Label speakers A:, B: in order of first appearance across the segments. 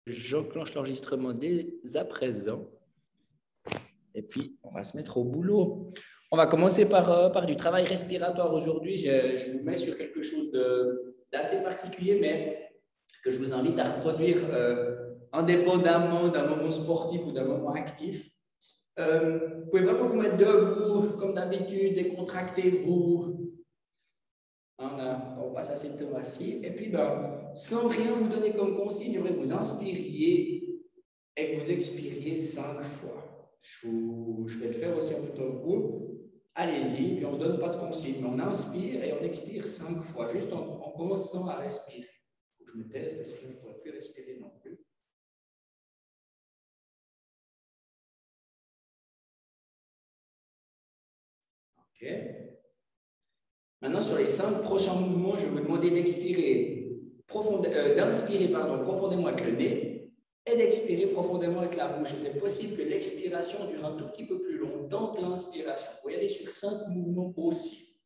A: J'enclenche l'enregistrement dès à présent. Et puis, on va se mettre au boulot. On va commencer par du travail respiratoire aujourd'hui. Je vous mets sur quelque chose d'assez particulier, mais que je vous invite à reproduire indépendamment d'un moment sportif ou d'un moment actif. Vous pouvez vraiment vous mettre debout, comme d'habitude, décontractez-vous. On passe assez de temps assis. Et puis, sans rien vous donner comme consigne, j'aimerais que vous inspiriez et que vous expiriez 5 fois. Je vais le faire aussi en même temps que vous. Allez-y, puis on ne se donne pas de consigne, mais on inspire et on expire 5 fois, juste en commençant à respirer. Il faut que je me taise parce que sinon je ne pourrais plus respirer non plus. OK. Maintenant, sur les 5 prochains mouvements, je vais vous demander d'inspirer profondément avec le nez et d'expirer profondément avec la bouche. Et c'est possible que l'expiration dure un tout petit peu plus longtemps que l'inspiration. Vous pouvez aller sur 5 mouvements aussi.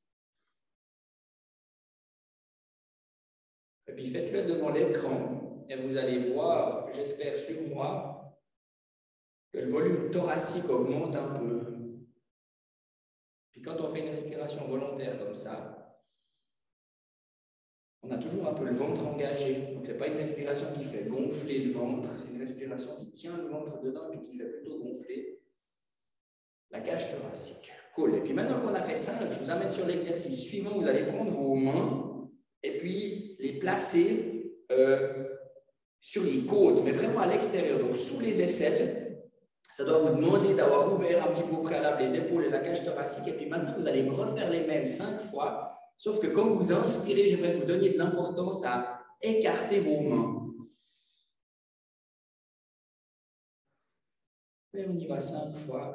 A: Et puis faites-le devant l'écran et vous allez voir, j'espère sur moi, que le volume thoracique augmente un peu. Puis quand on fait une respiration volontaire comme ça, on a toujours un peu le ventre engagé. Donc, ce n'est pas une respiration qui fait gonfler le ventre, c'est une respiration qui tient le ventre dedans et qui fait plutôt gonfler la cage thoracique. Cool. Et puis maintenant qu'on a fait 5, je vous amène sur l'exercice suivant. Vous allez prendre vos mains et puis les placer sur les côtes, mais vraiment à l'extérieur, donc sous les aisselles. Ça doit vous demander d'avoir ouvert un petit peu au préalable les épaules et la cage thoracique. Et puis maintenant, vous allez me refaire les mêmes 5 fois. Sauf que quand vous inspirez, j'aimerais que vous donniez de l'importance à écarter vos mains. Et on y va 5 fois.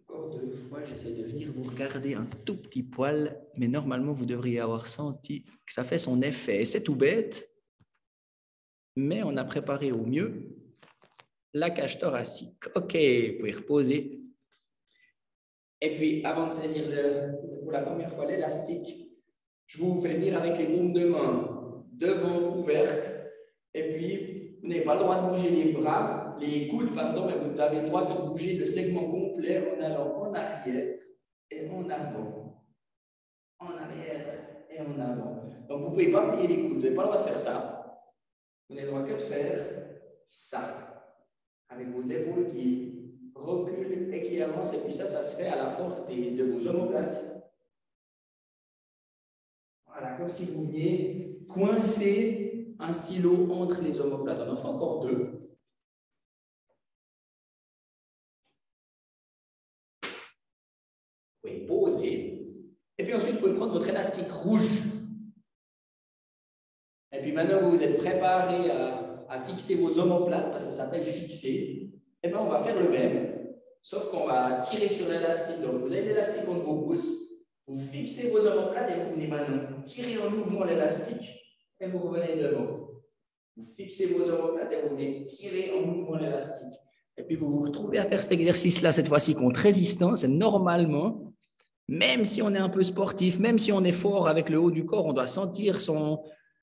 A: Encore 2 fois, j'essaie de venir vous regarder un tout petit poil, mais normalement, vous devriez avoir senti que ça fait son effet. C'est tout bête, mais on a préparé au mieux la cage thoracique. OK, vous pouvez reposer. Et puis, avant de saisir pour la première fois l'élastique, je vous fais venir avec les paumes de main devant ouvertes. Et puis, vous n'avez pas le droit de bouger les bras, les coudes, pardon, mais vous avez le droit de bouger le segment complet en allant en arrière et en avant. En arrière et en avant. Donc, vous ne pouvez pas plier les coudes, vous n'avez pas le droit de faire ça. Vous n'avez le droit que de faire ça, avec vos épaules qui reculent et qui avancent. Et puis ça se fait à la force de vos omoplates. Voilà, comme si vous veniez coincer un stylo entre les omoplates. On en fait encore 2. Vous pouvez poser. Et puis ensuite, vous pouvez prendre votre élastique rouge. Et puis maintenant, vous vous êtes préparé à fixer vos omoplates, parce que ça s'appelle fixer. Et bien, on va faire le même, sauf qu'on va tirer sur l'élastique. Donc, vous avez l'élastique entre vos pouces, vous fixez vos omoplates et vous venez maintenant tirer en mouvement l'élastique et vous revenez devant. Vous fixez vos omoplates et vous venez tirer en mouvement l'élastique. Et puis, vous vous retrouvez à faire cet exercice-là, cette fois-ci contre résistance. Et normalement, même si on est un peu sportif, même si on est fort avec le haut du corps, on doit sentir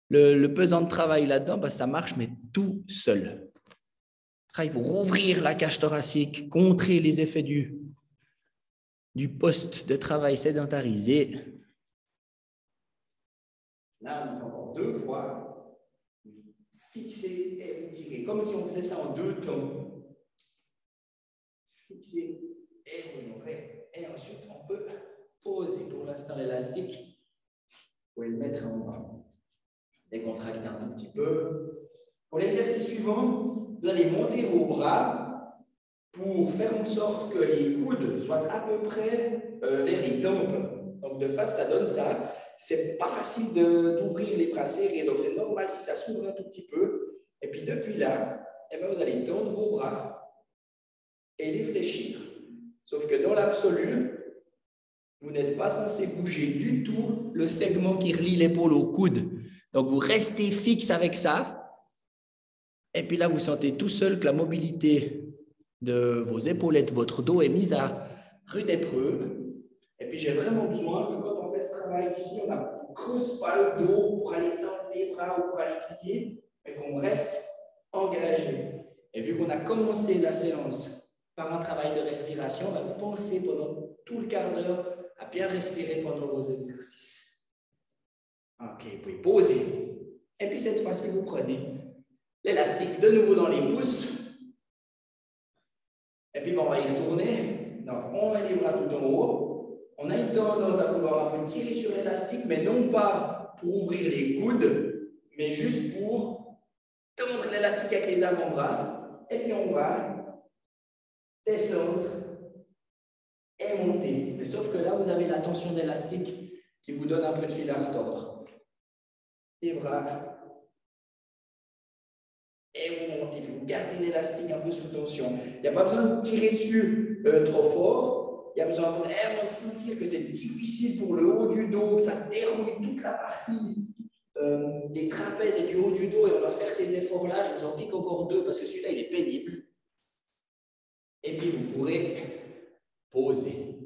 A: le pesant de travail là-dedans, parce que ça marche, mais tout seul. Travail pour ouvrir la cage thoracique, contrer les effets du poste de travail sédentarisé. Là, on fait encore 2 fois. Fixer et tirer, comme si on faisait ça en 2 temps. Fixer et vous ouvrez. Et ensuite, on peut poser pour l'instant l'élastique. Vous pouvez le mettre en bas. Décontracter un petit peu. Pour l'exercice suivant, vous allez monter vos bras pour faire en sorte que les coudes soient à peu près vers les tempes. Donc de face, ça donne ça. C'est pas facile d'ouvrir les bras serrés, donc c'est normal si ça s'ouvre un tout petit peu. Et puis depuis là, eh bien, vous allez tendre vos bras et les fléchir. Sauf que dans l'absolu, vous n'êtes pas censé bouger du tout le segment qui relie l'épaule au coude. Donc vous restez fixe avec ça. Et puis là, vous sentez tout seul que la mobilité de vos épaulettes, votre dos est mise à rude épreuve. Et puis, j'ai vraiment besoin que quand on fait ce travail ici, on ne creuse pas le dos pour aller tendre les bras ou pour aller plier, mais qu'on reste engagé. Et vu qu'on a commencé la séance par un travail de respiration, on va penser pendant tout le quart d'heure à bien respirer pendant vos exercices. Ok, vous pouvez poser. Et puis, cette fois-ci, vous prenez l'élastique de nouveau dans les pouces. Et puis, on va y retourner. Donc, on met les bras tout en haut. On a une tendance à vouloir un peu tirer sur l'élastique, mais non pas pour ouvrir les coudes, mais juste pour tendre l'élastique avec les avant-bras. Et puis, on va descendre et monter. Mais sauf que là, vous avez la tension d'élastique qui vous donne un peu de fil à retordre. Les bras. Et vous montez, vous gardez l'élastique un peu sous tension. Il n'y a pas besoin de tirer dessus trop fort. Il y a besoin vraiment de sentir que c'est difficile pour le haut du dos, que ça déroule toute la partie des trapèzes et du haut du dos. Et on va faire ces efforts-là. Je vous en pique encore deux parce que celui-là, il est pénible. Et puis, vous pourrez poser.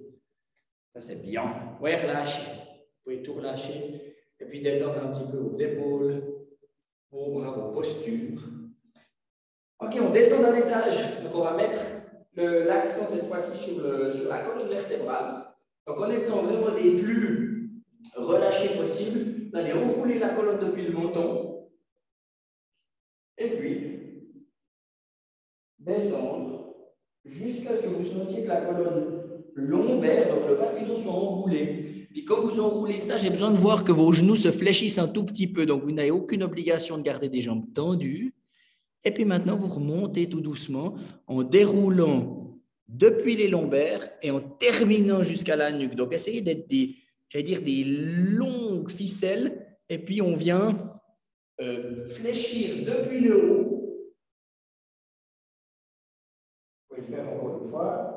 A: Ça, c'est bien. Oui, relâchez. Vous pouvez tout relâcher. Et puis, détendre un petit peu vos épaules, vos bras, vos postures. Ok, on descend d'un étage. Donc, on va mettre l'accent cette fois-ci sur la colonne vertébrale. Donc, en étant vraiment les plus relâchés possible, vous allez enrouler la colonne depuis le menton. Et puis, descendre jusqu'à ce que vous sentiez que la colonne lombaire, donc le bas du dos, soit enroulé. Puis quand vous enroulez ça, j'ai besoin de voir que vos genoux se fléchissent un tout petit peu. Donc, vous n'avez aucune obligation de garder des jambes tendues. Et puis maintenant, vous remontez tout doucement en déroulant depuis les lombaires et en terminant jusqu'à la nuque. Donc, essayez d'être des longues ficelles. Et puis, on vient fléchir depuis le haut. Vous pouvez le faire encore une fois.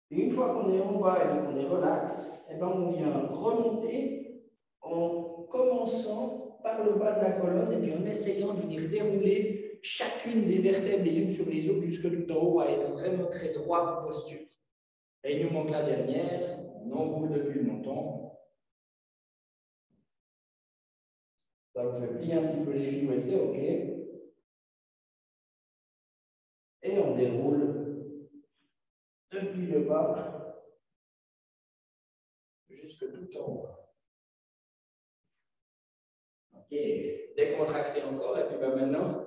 A: Et une fois qu'on est en bas et qu'on est relax, eh ben, on vient remonter en commençant par le bas de la colonne et puis en essayant de venir dérouler chacune des vertèbres les unes sur les autres jusque tout en haut à être vraiment très droit en posture. Et il nous manque la dernière, on enroule depuis le menton. Ça vous fait plier un petit peu les genoux et c'est OK. Et on déroule depuis le bas jusque tout en haut. OK, décontractez encore et puis maintenant,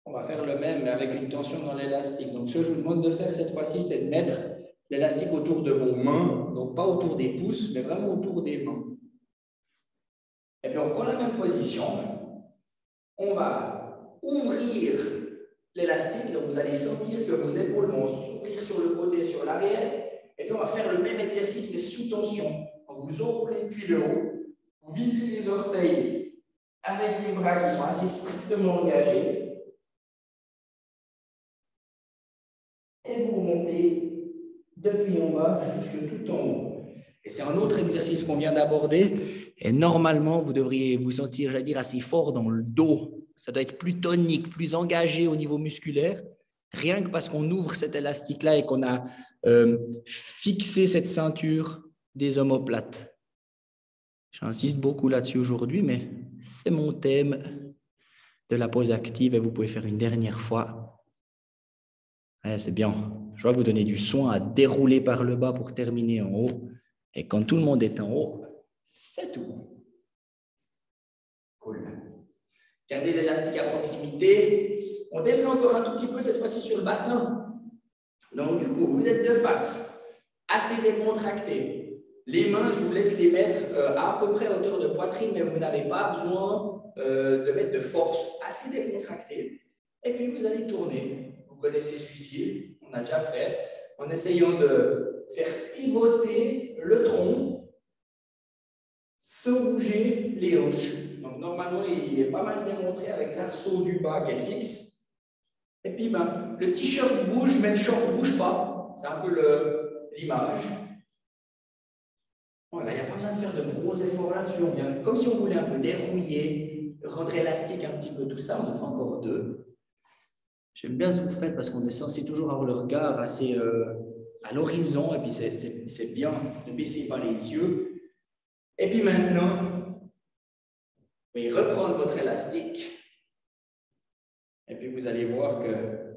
A: on va faire le même mais avec une tension dans l'élastique. Donc, ce que je vous demande de faire cette fois-ci, c'est de mettre l'élastique autour de vos mains, donc pas autour des pouces, mais vraiment autour des mains. Et puis, on reprend la même position. On va ouvrir l'élastique, donc vous allez sentir que vos épaules vont s'ouvrir sur le côté, sur l'arrière. Et puis, on va faire le même exercice, mais sous tension. Donc, vous enroulez depuis le haut, vous visez les orteils avec les bras qui sont assez strictement engagés. Et vous remontez depuis en bas jusque tout en haut. Et c'est un autre exercice qu'on vient d'aborder. Et normalement, vous devriez vous sentir, j'allais dire, assez fort dans le dos. Ça doit être plus tonique, plus engagé au niveau musculaire. Rien que parce qu'on ouvre cet élastique-là et qu'on a fixé cette ceinture des omoplates. J'insiste beaucoup là-dessus aujourd'hui, mais c'est mon thème de la pause active et vous pouvez faire une dernière fois. Ouais, c'est bien. Je vais vous donner du soin à dérouler par le bas pour terminer en haut. Et quand tout le monde est en haut, c'est tout. Cool. Gardez l'élastique à proximité. On descend encore un tout petit peu cette fois-ci sur le bassin. Donc, du coup, vous êtes de face, assez décontracté. Les mains, je vous laisse les mettre à peu près à hauteur de poitrine, mais vous n'avez pas besoin de mettre de force, assez décontracté. Et puis, vous allez tourner. Vous connaissez celui-ci, on a déjà fait, en essayant de faire pivoter le tronc sans bouger les hanches. Donc, normalement, il est pas mal démontré avec l'arceau du bas qui est fixe. Et puis, le t-shirt bouge, mais le short ne bouge pas. C'est un peu l'image. Voilà, il n'y a pas besoin de faire de gros efforts là-dessus. Comme si on voulait un peu dérouiller, rendre élastique un petit peu tout ça. On en fait encore deux. J'aime bien ce que vous faites parce qu'on est censé toujours avoir le regard assez à l'horizon, et puis c'est bien, ne baissez pas les yeux. Et puis maintenant, vous pouvez reprendre votre élastique, et puis vous allez voir que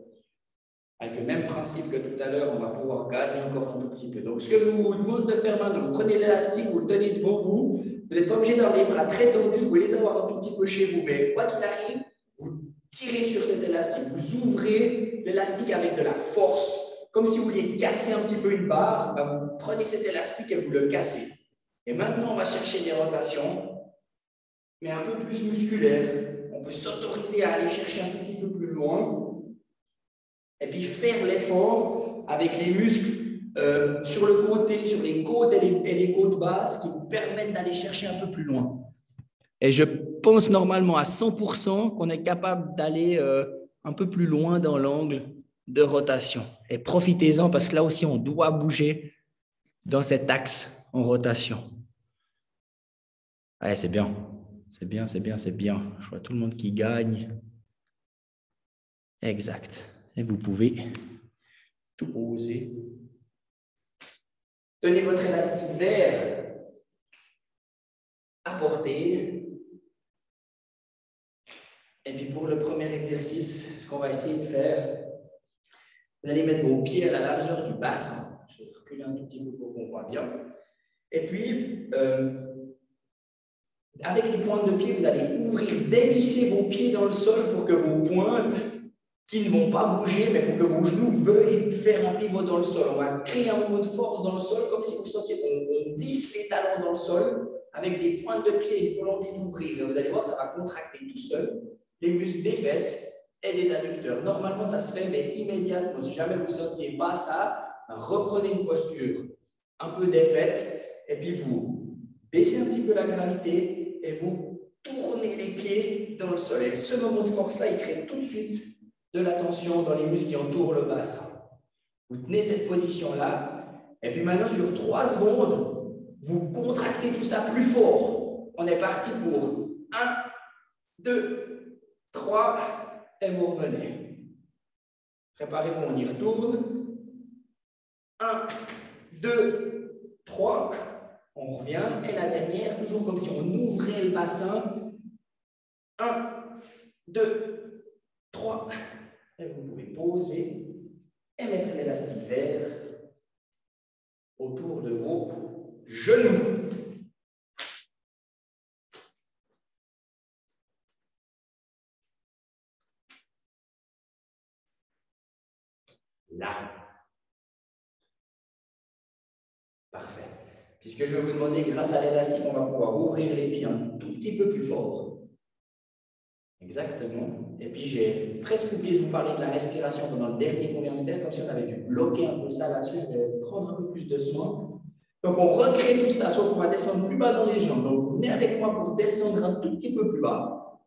A: avec le même principe que tout à l'heure, on va pouvoir gagner encore un tout petit peu. Donc, ce que je vous demande de faire maintenant, vous prenez l'élastique, vous le tenez devant vous. Vous n'êtes pas obligé d'avoir les bras très tendus, vous pouvez les avoir un tout petit peu chez vous. Mais quoi qu'il arrive, vous tirez sur cet élastique. Vous ouvrez l'élastique avec de la force. Comme si vous vouliez casser un petit peu une barre, ben vous prenez cet élastique et vous le cassez. Et maintenant, on va chercher des rotations, mais un peu plus musculaires. On peut s'autoriser à aller chercher un tout petit peu plus loin. Et puis faire l'effort avec les muscles sur le côté, sur les côtes et les côtes basses qui vous permettent d'aller chercher un peu plus loin. Et je pense normalement à 100% qu'on est capable d'aller un peu plus loin dans l'angle de rotation. Et profitez-en parce que là aussi, on doit bouger dans cet axe en rotation. Ouais, c'est bien. C'est bien, c'est bien, c'est bien. Je vois tout le monde qui gagne. Exact. Et vous pouvez tout poser. Tenez votre élastique vert à portée. Et puis pour le premier exercice, ce qu'on va essayer de faire, vous allez mettre vos pieds à la largeur du bassin. Je vais reculer un tout petit peu pour qu'on voit bien. Et puis, avec les pointes de pied, vous allez ouvrir, dévisser vos pieds dans le sol pour que vos pointes qui ne vont pas bouger, mais pour que vos genoux veuillent faire un pivot dans le sol. On va créer un moment de force dans le sol, comme si vous sentiez qu'on visse les talons dans le sol, avec des pointes de pied et une volonté d'ouvrir. Et vous allez voir, ça va contracter tout seul les muscles des fesses et des adducteurs. Normalement, ça se fait, mais immédiatement, si jamais vous ne sentiez pas ça, reprenez une posture un peu défaite, et puis vous baissez un petit peu la gravité, et vous tournez les pieds dans le sol. Et ce moment de force-là, il crée tout de suite de la tension dans les muscles qui entourent le bassin. Vous tenez cette position-là, et puis maintenant, sur 3 secondes, vous contractez tout ça plus fort. On est parti pour 1, 2, 3, et vous revenez. Préparez-vous, on y retourne. 1, 2, 3, on revient. Et la dernière, toujours comme si on ouvrait le bassin. 1, 2, 3. Et vous pouvez poser et mettre l'élastique vert autour de vos genoux. Là. Parfait. Puisque je vais vous demander, grâce à l'élastique, on va pouvoir ouvrir les pieds un tout petit peu plus fort. Exactement. Et puis, j'ai presque oublié de vous parler de la respiration pendant le dernier qu'on vient de faire, comme si on avait dû bloquer un peu ça là-dessus. Je vais prendre un peu plus de soin. Donc, on recrée tout ça, sauf qu'on va descendre plus bas dans les jambes. Donc, vous venez avec moi pour descendre un tout petit peu plus bas.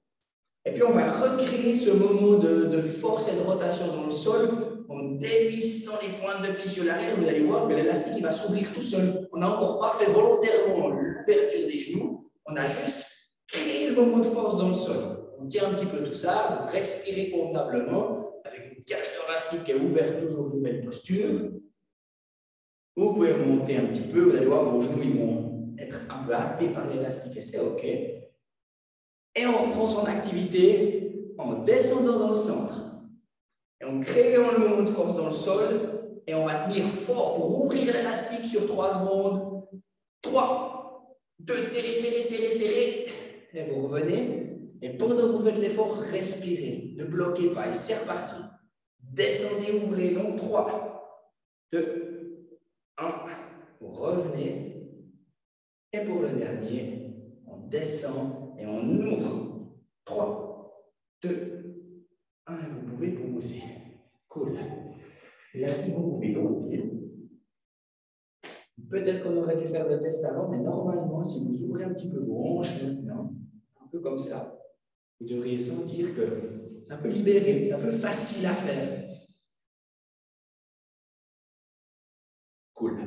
A: Et puis, on va recréer ce moment de force et de rotation dans le sol en dévissant les pointes de pied sur l'arrière. Vous allez voir que l'élastique il va s'ouvrir tout seul. On n'a encore pas fait volontairement l'ouverture des genoux. On a juste créé le moment de force dans le sol. On tient un petit peu tout ça, vous respirez convenablement avec une cage thoracique qui est ouverte, toujours une belle posture. Vous pouvez remonter un petit peu, vous allez voir vos genoux ils vont être un peu happés par l'élastique et c'est OK. Et on reprend son activité en descendant dans le centre et en créant le moment de force dans le sol et on va tenir fort pour ouvrir l'élastique sur 3 secondes. 3, 2, serrez, serrez, serrez, serrez. Et vous revenez. Et pendant que vous faites l'effort, respirez. Ne bloquez pas. Et c'est reparti. Descendez, ouvrez. Donc 3, 2, 1. Vous revenez. Et pour le dernier, on descend et on ouvre. 3, 2, 1. Et vous pouvez poser. Cool. L'élastique, vous pouvez l'ouvrir. Peut-être qu'on aurait dû faire le test avant, mais normalement, si vous ouvrez un petit peu vos hanches maintenant, un peu comme ça, vous devriez sentir que c'est un peu libéré, c'est un peu facile à faire. Cool.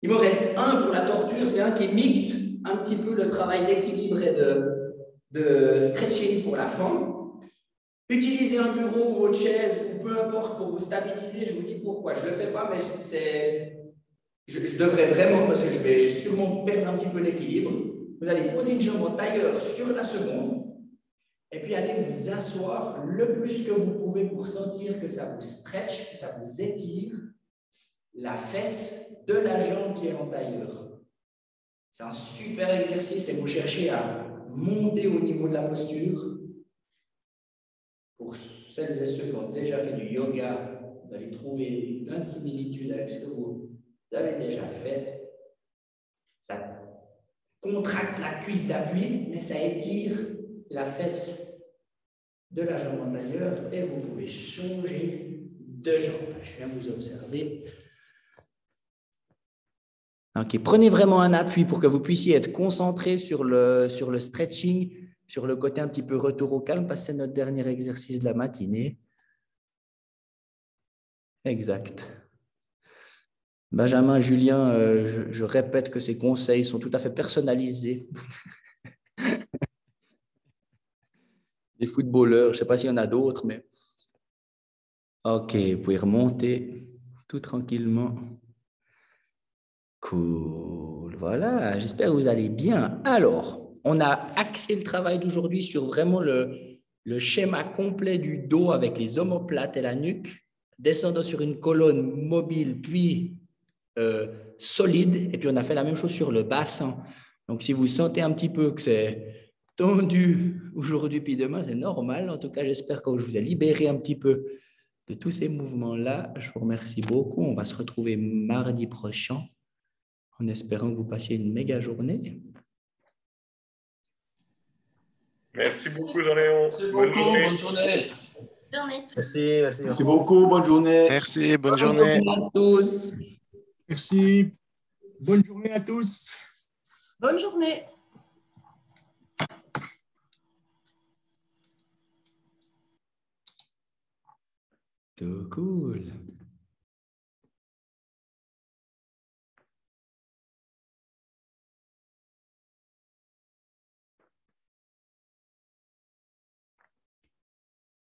A: Il me reste un pour la torture, c'est un qui mixe un petit peu le travail d'équilibre et de stretching pour la fin. Utilisez un bureau, votre chaise, ou peu importe pour vous stabiliser. Je vous dis pourquoi. Je ne le fais pas, mais je devrais vraiment, parce que je vais sûrement perdre un petit peu l'équilibre. Vous allez poser une jambe en tailleur sur la seconde, et puis allez vous asseoir le plus que vous pouvez pour sentir que ça vous stretch, que ça vous étire la fesse de la jambe qui est en tailleur. C'est un super exercice et vous cherchez à monter au niveau de la posture. Pour celles et ceux qui ont déjà fait du yoga, vous allez trouver plein de similitudes avec ce que vous avez déjà fait. Ça contracte la cuisse d'appui, mais ça étire la fesse de la jambe en tailleur et vous pouvez changer de jambe. Je viens vous observer. Okay. Prenez vraiment un appui pour que vous puissiez être concentré sur le stretching, sur le côté un petit peu retour au calme, parce que c'est notre dernier exercice de la matinée. Exact. Benjamin, Julien, je répète que ces conseils sont tout à fait personnalisés. Les footballeurs, je ne sais pas s'il y en a d'autres, mais... Ok, vous pouvez remonter tout tranquillement. Cool, voilà, j'espère que vous allez bien. Alors, on a axé le travail d'aujourd'hui sur vraiment le schéma complet du dos avec les omoplates et la nuque, descendant sur une colonne mobile, puis solide, et puis on a fait la même chose sur le bassin. Donc, si vous sentez un petit peu que c'est tendu aujourd'hui puis demain, c'est normal. En tout cas, j'espère que je vous ai libéré un petit peu de tous ces mouvements-là. Je vous remercie beaucoup. On va se retrouver mardi prochain en espérant que vous passiez une méga journée.
B: Merci beaucoup, Jean-Léon.
C: Merci beaucoup, bonne journée.
D: Merci, merci.
E: Merci beaucoup, bonne journée.
F: Merci, bonne journée.
A: Bonne journée à tous.
E: Merci. Bonne journée à tous.
C: Bonne journée.
A: Tout cool.